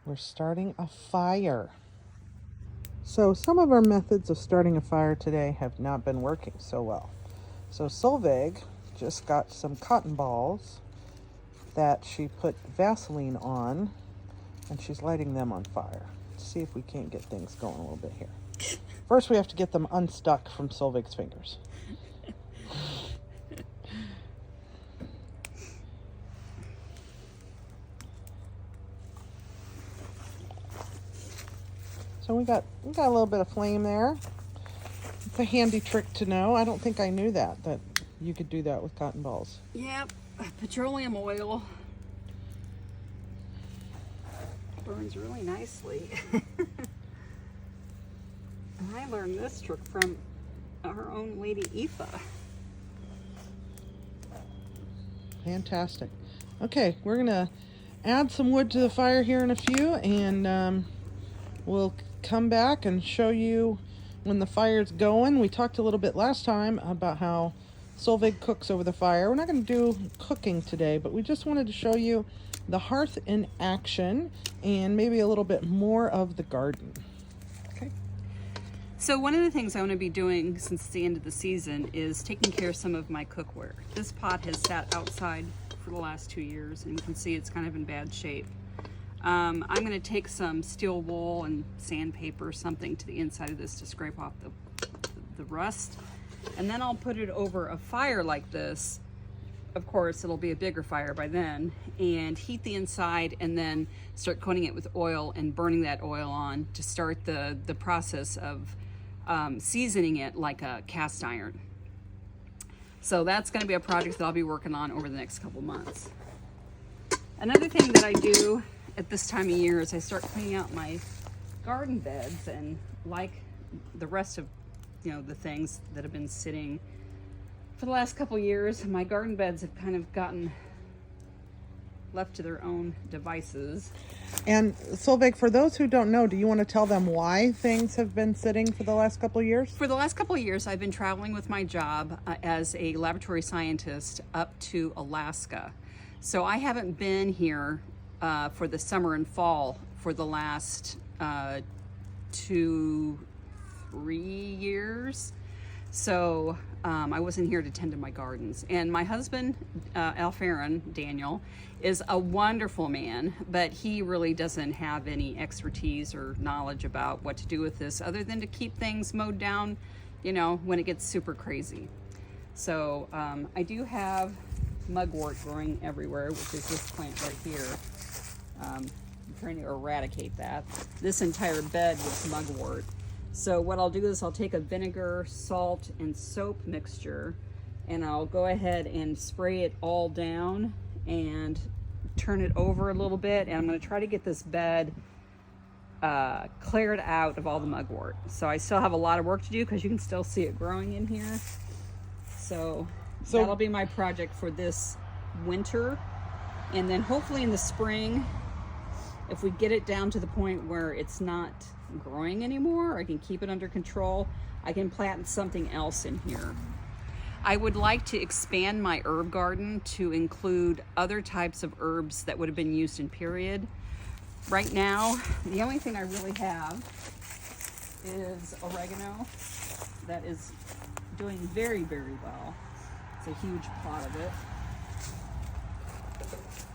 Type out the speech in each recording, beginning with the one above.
We're starting a fire. So some of our methods of starting a fire today have not been working so well. So Solveig just got some cotton balls that she put Vaseline on, and she's lighting them on fire. Let's see if we can't get things going a little bit here. First, we have to get them unstuck from Solveig's fingers. So we got a little bit of flame there. It's a handy trick to know. I don't think I knew that you could do that with cotton balls. Yep, petroleum oil burns really nicely. And I learned this trick from our own lady Aoife. Fantastic. Okay, we're gonna add some wood to the fire here in a few, and we'll come back and show you when the fire's going. We talked a little bit last time about how Solveig cooks over the fire. We're not going to do cooking today, but we just wanted to show you the hearth in action and maybe a little bit more of the garden. Okay. So one of the things I want to be doing since it's the end of the season is taking care of some of my cookware. This pot has sat outside for the last 2 years, and you can see it's kind of in bad shape. I'm going to take some steel wool and sandpaper or something to the inside of this to scrape off the rust. And then I'll put it over a fire like this. Of course, it'll be a bigger fire by then, and heat the inside and then start coating it with oil and burning that oil on to start the process of seasoning it like a cast iron. So that's going to be a project that I'll be working on over the next couple months. Another thing that I do at this time of year is I start cleaning out my garden beds, and like the rest of the things that have been sitting for the last couple years, my garden beds have kind of gotten left to their own devices. And Solveig, for those who don't know, do you want to tell them why things have been sitting for the last couple of years? For the last couple of years, I've been traveling with my job as a laboratory scientist up to Alaska. So I haven't been here for the summer and fall for the last 2-3 years. So I wasn't here to tend to my gardens. And my husband, Alfaron, Daniel, is a wonderful man, but he really doesn't have any expertise or knowledge about what to do with this other than to keep things mowed down, when it gets super crazy. So I do have mugwort growing everywhere, which is this plant right here. I'm trying to eradicate that. This entire bed was mugwort. So what I'll do is I'll take a vinegar, salt, and soap mixture, and I'll go ahead and spray it all down and turn it over a little bit, and I'm going to try to get this bed cleared out of all the mugwort. So I still have a lot of work to do because you can still see it growing in here. So that'll be my project for this winter, and then hopefully in the spring, if we get it down to the point where it's not growing anymore, I can keep it under control, I can plant something else in here. I would like to expand my herb garden to include other types of herbs that would have been used in period. Right now, the only thing I really have is oregano that is doing very, very well. It's a huge plot of it.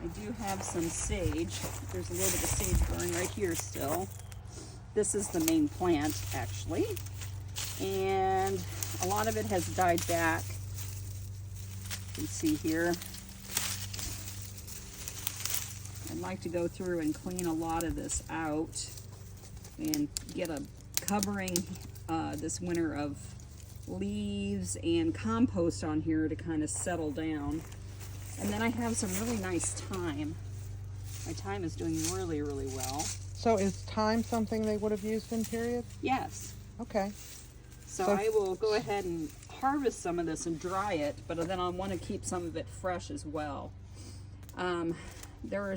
I do have some sage. There's a little bit of sage growing right here still. This is the main plant, actually. And a lot of it has died back. You can see here. I'd like to go through and clean a lot of this out and get a covering this winter of leaves and compost on here to kind of settle down. And then I have some really nice thyme. My thyme is doing really, really well. So is thyme something they would have used in period? Yes. Okay. So I will go ahead and harvest some of this and dry it, but then I want to keep some of it fresh as well. There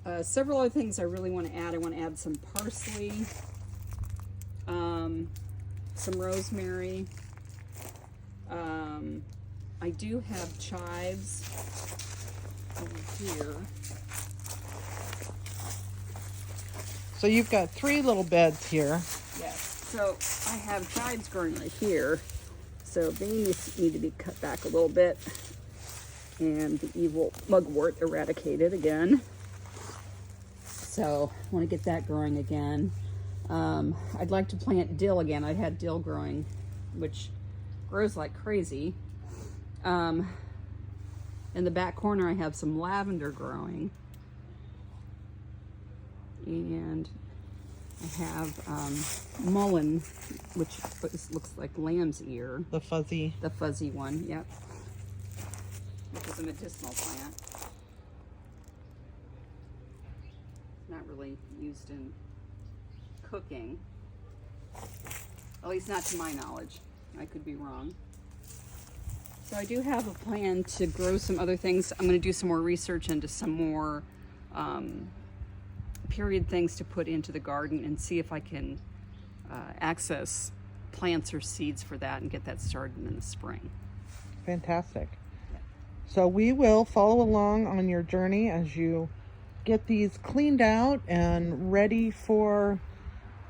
are several other things I really want to add. I want to add some parsley, some rosemary. I do have chives over here. So you've got 3 little beds here. Yes. So I have chives growing right here. So they need to be cut back a little bit. And the evil mugwort eradicated again. So I want to get that growing again. I'd like to plant dill again. I had dill growing, which grows like crazy. In the back corner I have some lavender growing. And I have mullein, which looks like lamb's ear. The fuzzy one, yep. Which is a medicinal plant. Not really used in cooking. At least not to my knowledge. I could be wrong. So I do have a plan to grow some other things. I'm going to do some more research into some more period things to put into the garden and see if I can access plants or seeds for that and get that started in the spring. Fantastic. So we will follow along on your journey as you get these cleaned out and ready for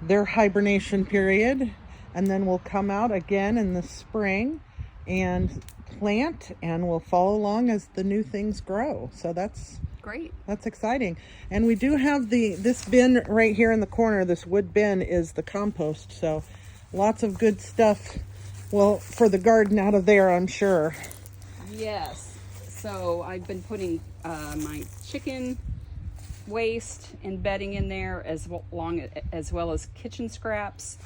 their hibernation period, and then we'll come out again in the spring and plant, and we'll follow along as the new things grow. So that's great. That's exciting. And we do have this bin right here in the corner. This wood bin is the compost, so lots of good stuff, well, for the garden out of there, I'm sure. Yes. So I've been putting my chicken waste and bedding in there, as well as kitchen scraps,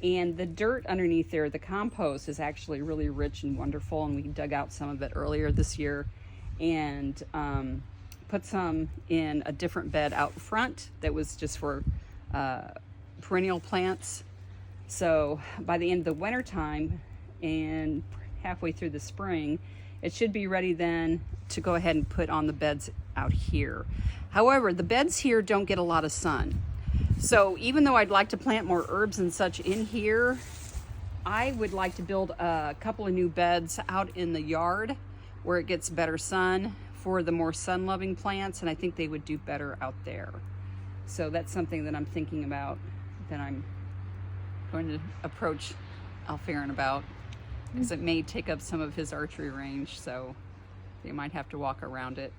and the dirt underneath there. The compost is actually really rich and wonderful, and we dug out some of it earlier this year and put some in a different bed out front that was just for perennial plants. So by the end of the winter time and halfway through the spring, it should be ready then to go ahead and put on the beds out here. However, the beds here don't get a lot of sun. So even though I'd like to plant more herbs and such in here, I would like to build a couple of new beds out in the yard where it gets better sun for the more sun-loving plants, and I think they would do better out there. So that's something that I'm thinking about, that I'm going to approach Alfaron about, because it may take up some of his archery range, so they might have to walk around it.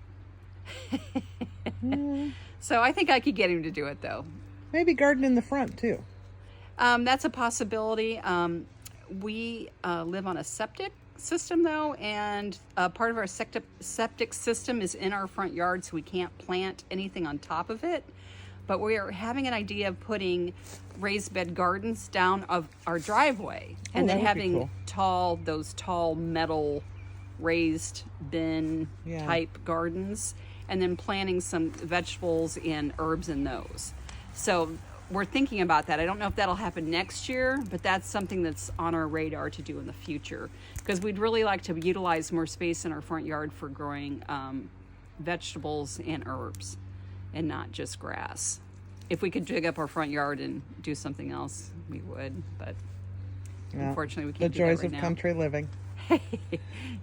So I think I could get him to do it, though. Maybe garden in the front too. That's a possibility. We live on a septic system, though, and part of our septic system is in our front yard, so we can't plant anything on top of it. But we are having an idea of putting raised bed gardens down of our driveway, and then having cool. those tall metal raised bin type gardens, and then planting some vegetables and herbs in those. So we're thinking about that. I don't know if that'll happen next year, but that's something that's on our radar to do in the future, because we'd really like to utilize more space in our front yard for growing vegetables and herbs, and not just grass. If we could dig up our front yard and do something else, we would, but unfortunately we can't do that right now. The joys of country living.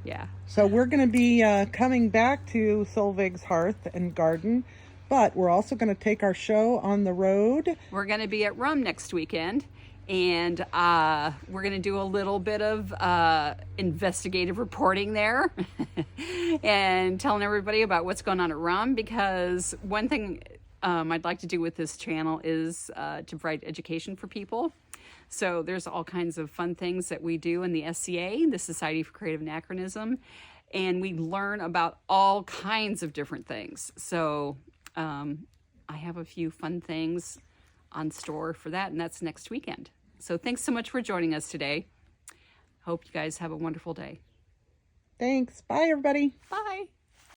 Yeah. So we're going to be coming back to Solveig's Hearth and Garden, but we're also going to take our show on the road. We're going to be at Rum next weekend, and we're going to do a little bit of investigative reporting there and telling everybody about what's going on at Rum, because one thing I'd like to do with this channel is to provide education for people. So there's all kinds of fun things that we do in the SCA, the Society for Creative Anachronism, and we learn about all kinds of different things. So I have a few fun things on store for that, and that's next weekend. So thanks so much for joining us today. Hope you guys have a wonderful day. Thanks. Bye, everybody. Bye.